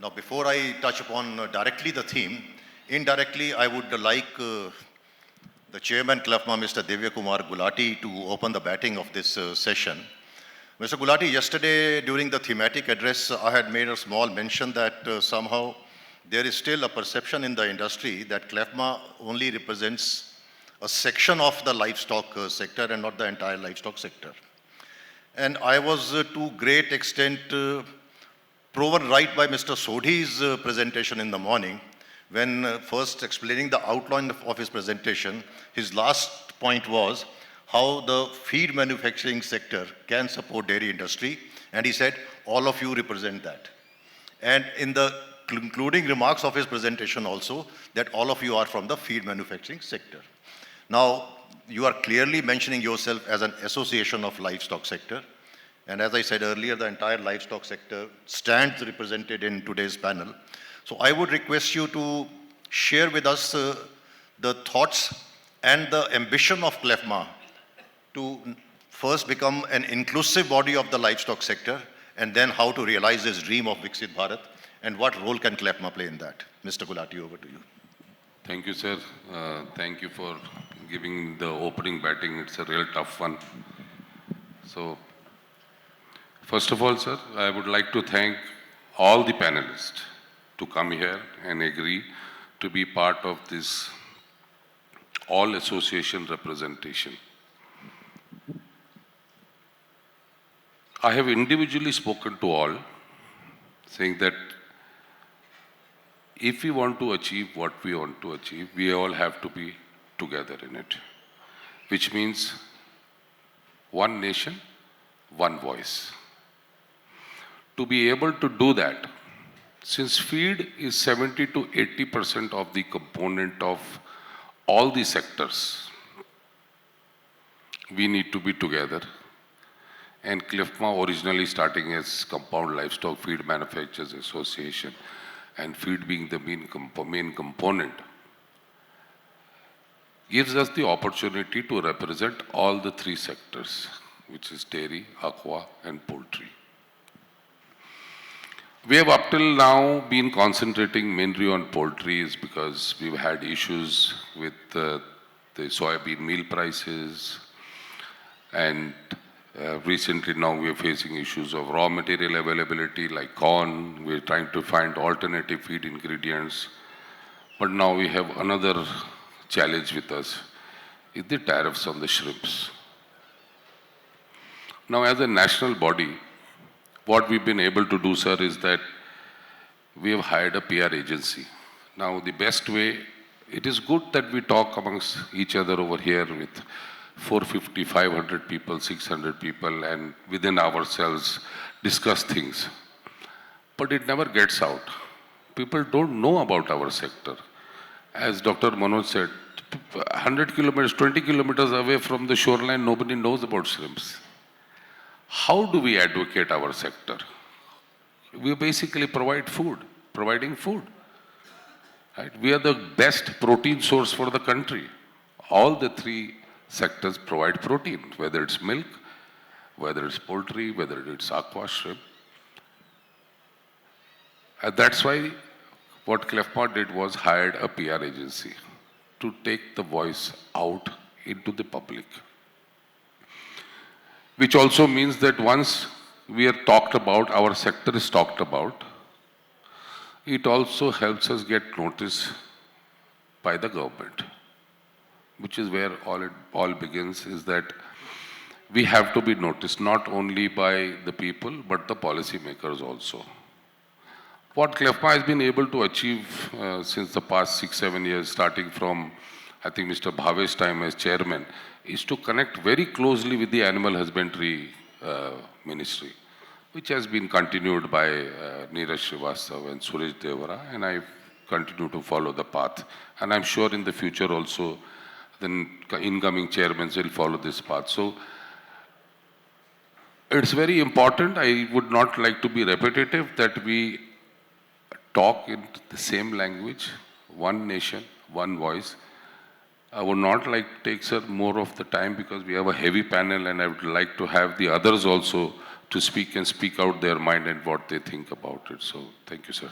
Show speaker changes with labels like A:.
A: Now, before I touch upon directly the theme, indirectly, I would like the Chairman CLFMA, Mr. Divya Kumar Gulati, to open the batting of this session. Mr. Gulati, yesterday during the thematic address, I had made a small mention that somehow there is still a perception in the industry that CLFMA only represents a section of the livestock sector and not the entire livestock sector. And I was to great extent proven right by Mr. Sodhi's presentation in the morning, when first explaining the outline of his presentation, his last point was how the feed manufacturing sector can support dairy industry, and he said, all of you represent that. And in the concluding remarks of his presentation also, that all of you are from the feed manufacturing sector. Now, you are clearly mentioning yourself as an association of livestock sector. And as I said earlier, the entire livestock sector stands represented in today's panel. So I would request you to share with us the thoughts and the ambition of CLFMA to first become an inclusive body of the livestock sector, and then how to realize this dream of Viksit Bharat, and what role can CLFMA play in that. Mr. Gulati, over to you.
B: Thank you, sir. Thank you for giving the opening batting. It's a real tough one. So, first of all, sir, I would like to thank all the panelists to come here and agree to be part of this all association representation. I have individually spoken to all, saying that if we want to achieve what we want to achieve, we all have to be together in it, which means one nation, one voice. To be able to do that, since feed is 70 to 80% of the component of all the sectors, we need to be together. And CLFMA, originally starting as Compound Livestock Feed Manufacturers Association, and feed being the main component, gives us the opportunity to represent all the three sectors, which is dairy, aqua, and poultry. We have up till now been concentrating mainly on poultry because we've had issues with the soybean meal prices, and recently now we are facing issues of raw material availability like corn. We're trying to find alternative feed ingredients. But now we have another challenge with us, is the tariffs on the shrimps. Now, as a national body, what we've been able to do, sir, is that we have hired a PR agency. Now, the best way, it is good that we talk amongst each other over here with 450, 500 people, 600 people, and within ourselves discuss things. But it never gets out. People don't know about our sector. As Dr. Manoj said, 100 kilometers, 20 kilometers away from the shoreline, nobody knows about shrimps. How do we advocate our sector? We basically providing food. Right? We are the best protein source for the country. All the three sectors provide protein, whether it's milk, whether it's poultry, whether it's aqua, shrimp. And that's why what CLFMA did was hired a PR agency to take the voice out into the public. Which also means that once we are talked about, our sector is talked about, it also helps us get notice by the government, which is where it all begins, is that we have to be noticed not only by the people, but the policy makers also. What CLFMA has been able to achieve since the past 6-7 years, starting from, I think, Mr. Bhave's time as chairman, is to connect very closely with the Animal Husbandry Ministry, which has been continued by Neeraj Srivastava and Suresh Devara, and I continue to follow the path. And I'm sure in the future also, the incoming chairmen will follow this path. So it's very important. I would not like to be repetitive, that we talk in the same language, one nation, one voice, I would not like to take, sir, more of the time because we have a heavy panel and I would like to have the others also to speak and speak out their mind and what they think about it. So, thank you, sir.